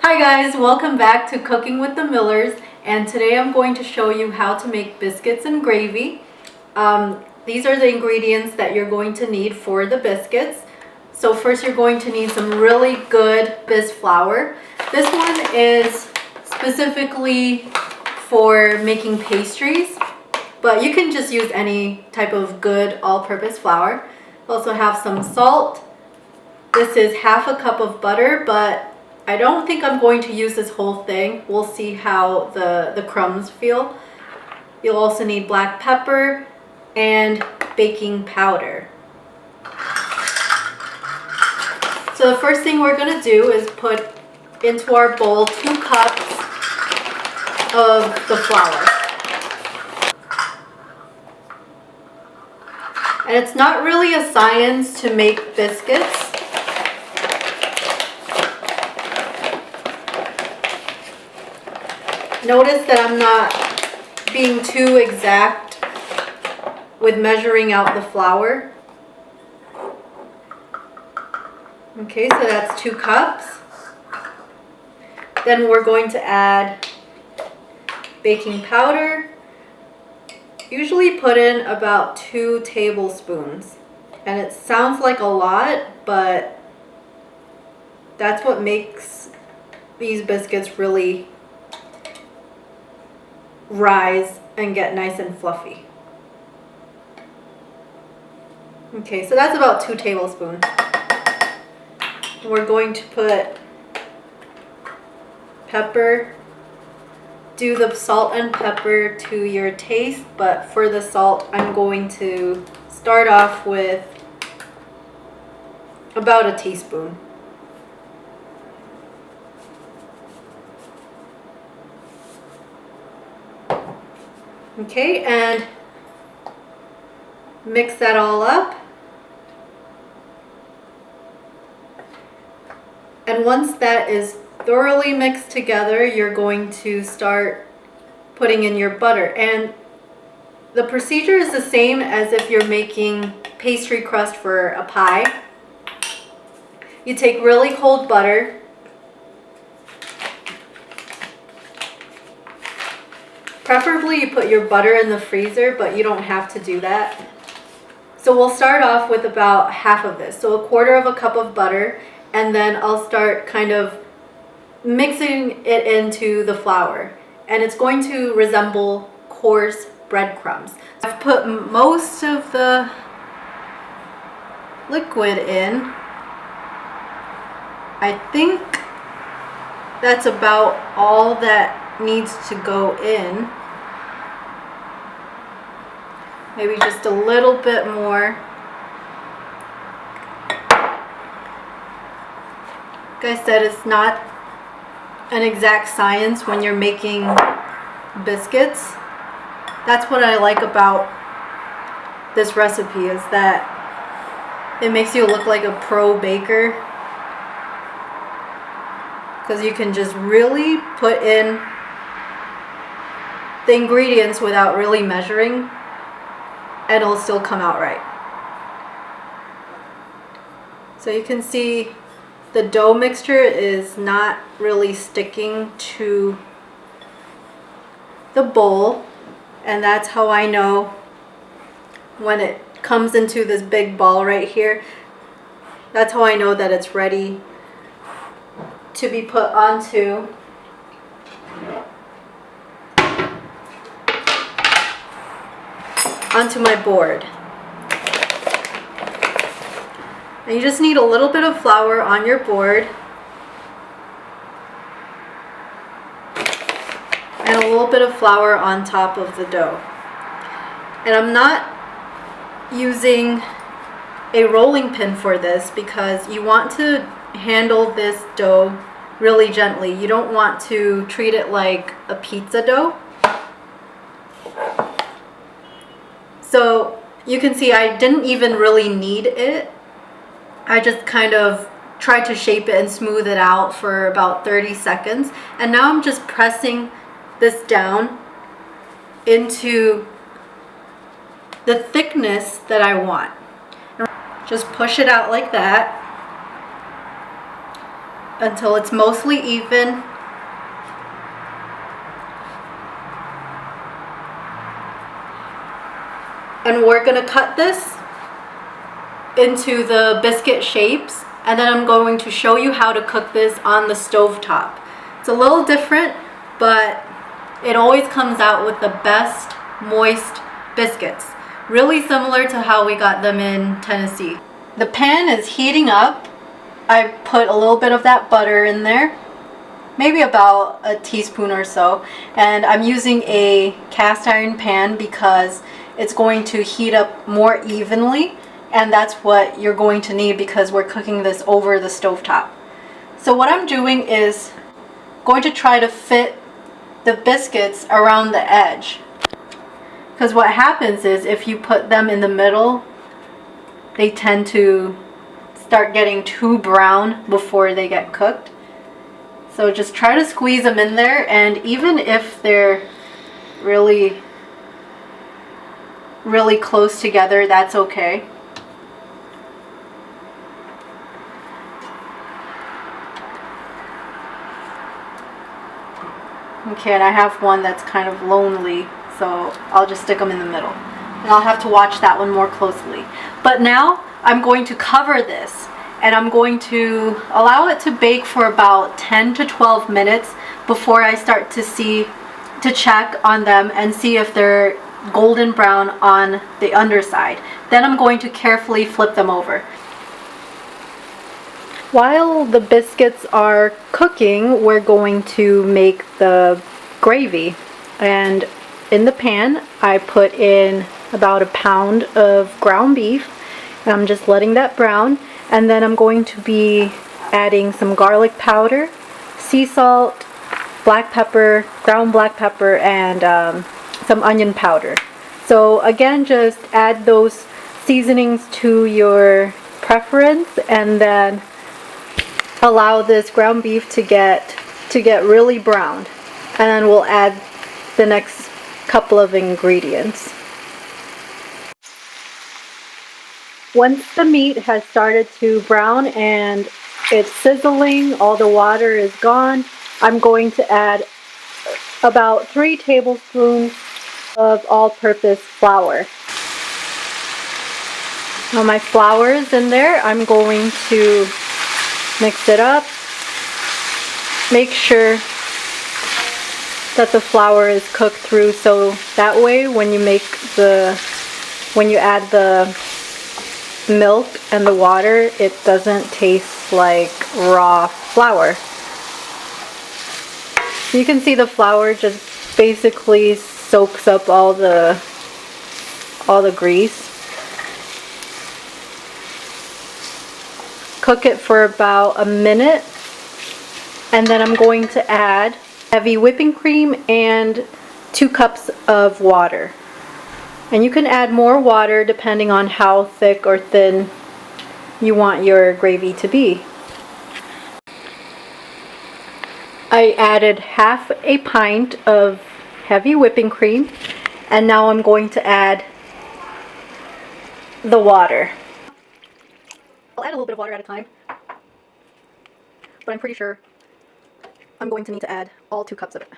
Hi guys, welcome back to Cooking with the Millers, and today I'm going to show you how to make biscuits and gravy. These are the ingredients that you're going to need for the biscuits. So first you're going to need some really good bis flour. This one is specifically for making pastries, but you can just use any type of good all-purpose flour. Also have some salt. This is half a cup of butter, but I don't think I'm going to use this whole thing. We'll see how the crumbs feel. You'll also need black pepper and baking powder. So the first thing we're going to do is put into our bowl 2 cups of the flour. And it's not really a science to make biscuits. Notice that I'm not being too exact with measuring out the flour. Okay, so that's 2 cups. Then we're going to add baking powder. Usually put in about 2 tablespoons. And it sounds like a lot, but that's what makes these biscuits really rise and get nice and fluffy. Okay, so that's about 2 tablespoons. We're going to put pepper. Do the salt and pepper to your taste, but for the salt I'm going to start off with about a teaspoon. Okay, and mix that all up. And once that is thoroughly mixed together, you're going to start putting in your butter. And the procedure is the same as if you're making pastry crust for a pie. You take really cold butter. Preferably you put your butter in the freezer, but you don't have to do that. So we'll start off with about half of this, so 1/4 cup of butter, and then I'll start kind of mixing it into the flour. And it's going to resemble coarse breadcrumbs. I've put most of the liquid in. I think that's about all that needs to go in. Maybe just a little bit more. Like I said, it's not an exact science when you're making biscuits. That's what I like about this recipe, is that it makes you look like a pro baker, because you can just really put in the ingredients without really measuring, and it'll still come out right. So you can see the dough mixture is not really sticking to the bowl, and that's how I know when it comes into this big ball right here. That's how I know that it's ready to be put onto my board. And you just need a little bit of flour on your board and a little bit of flour on top of the dough. And I'm not using a rolling pin for this because you want to handle this dough really gently. You don't want to treat it like a pizza dough. So you can see I didn't even really knead it. I just kind of tried to shape it and smooth it out for about 30 seconds. And now I'm just pressing this down into the thickness that I want. Just push it out like that. until it's mostly even. And we're gonna cut this into the biscuit shapes, and then I'm going to show you how to cook this on the stovetop. It's a little different, but it always comes out with the best moist biscuits. Really similar to how we got them in Tennessee. The pan is heating up. I put a little bit of that butter in there, maybe about a teaspoon or so, and I'm using a cast iron pan because it's going to heat up more evenly, and that's what you're going to need because we're cooking this over the stovetop. So what I'm doing is going to try to fit the biscuits around the edge, because what happens is if you put them in the middle, they tend to start getting too brown before they get cooked. So just try to squeeze them in there, and even if they're really close together, that's okay. Okay, and I have one that's kind of lonely, so I'll just stick them in the middle. And I'll have to watch that one more closely. But now I'm going to cover this, and I'm going to allow it to bake for about 10 to 12 minutes before I start to check on them and see if they're golden brown on the underside. Then I'm going to carefully flip them over. While the biscuits are cooking, we're going to make the gravy. And in the pan, I put in about a pound of ground beef. And I'm just letting that brown. And then I'm going to be adding some garlic powder, sea salt, black pepper, ground black pepper, and some onion powder. So again, just add those seasonings to your preference, and then allow this ground beef to get really browned, and then we'll add the next couple of ingredients. Once the meat has started to brown and it's sizzling, all the water is gone, I'm going to add about 3 tablespoons of all-purpose flour. Now my flour is in there. I'm going to mix it up. Make sure that the flour is cooked through, so that way when you add the milk and the water, it doesn't taste like raw flour. You can see the flour just basically soaks up all the grease. Cook it for about a minute, and then I'm going to add heavy whipping cream and 2 cups of water. And you can add more water depending on how thick or thin you want your gravy to be. I added half a pint of heavy whipping cream, and now I'm going to add the water. I'll add a little bit of water at a time, but I'm pretty sure I'm going to need to add all 2 cups of it.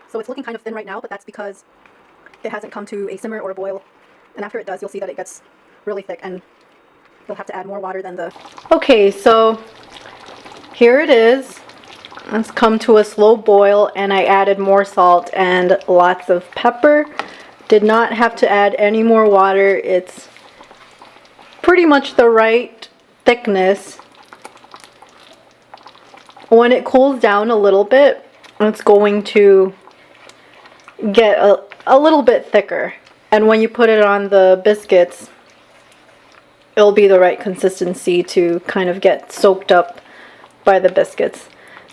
So it's looking kind of thin right now, but that's because it hasn't come to a simmer or a boil. And after it does, you'll see that it gets really thick, and you'll have to add more water than the... Okay, so here it is. It's come to a slow boil, and I added more salt and lots of pepper. Did not have to add any more water. It's pretty much the right thickness. When it cools down a little bit, it's going to get a little bit thicker. And when you put it on the biscuits, it'll be the right consistency to kind of get soaked up by the biscuits.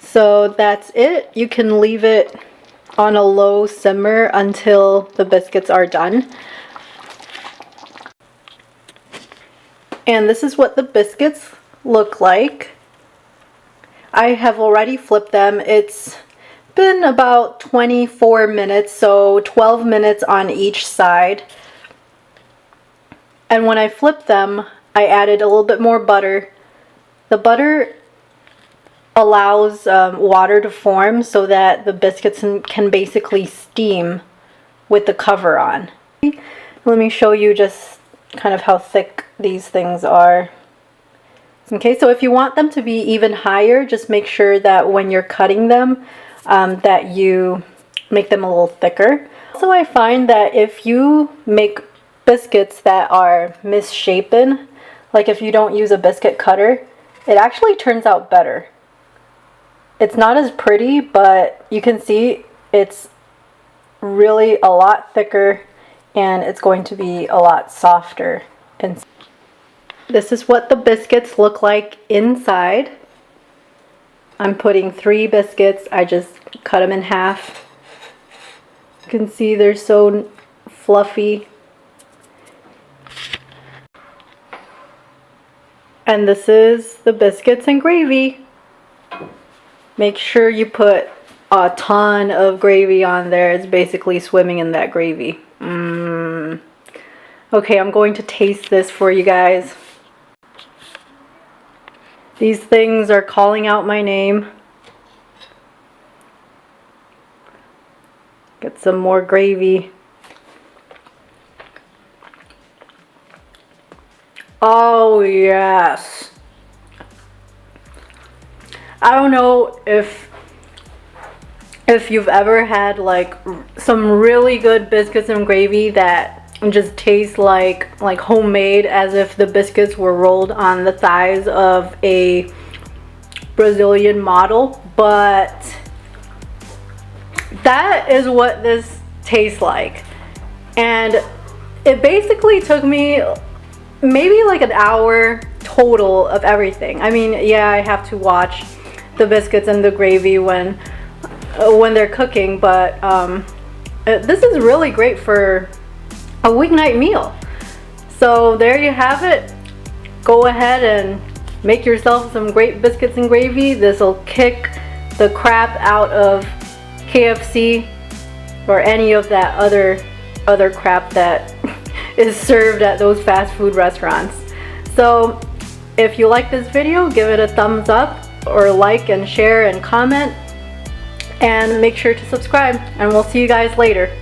So that's it. You can leave it on a low simmer until the biscuits are done. And this is what the biscuits look like. I have already flipped them. It's been about 24 minutes, so 12 minutes on each side. And when I flipped them, I added a little bit more butter. The butter allows water to form so that the biscuits can basically steam with the cover on. Let me show you just kind of how thick these things are. Okay, so if you want them to be even higher, just make sure that when you're cutting them, that you make them a little thicker. So I find that if you make biscuits that are misshapen, like if you don't use a biscuit cutter, it actually turns out better. It's not as pretty, but you can see it's really a lot thicker and it's going to be a lot softer. And this is what the biscuits look like inside. I'm putting 3 biscuits. I just cut them in half. You can see they're so fluffy. And this is the biscuits and gravy. Make sure you put a ton of gravy on there. It's basically swimming in that gravy. Okay, I'm going to taste this for you guys. These things are calling out my name. Get some more gravy. Oh yes. I don't know if you've ever had like some really good biscuits and gravy that just taste like homemade, as if the biscuits were rolled on the thighs of a Brazilian model, but that is what this tastes like. And it basically took me maybe like an hour total of everything. I mean, yeah, I have to watch the biscuits and the gravy when they're cooking, but this is really great for a weeknight meal. So there you have it. Go ahead and make yourself some great biscuits and gravy. This will kick the crap out of KFC or any of that other crap that is served at those fast food restaurants. So if you like this video, give it a thumbs up or like and share and comment, and make sure to subscribe, and we'll see you guys later.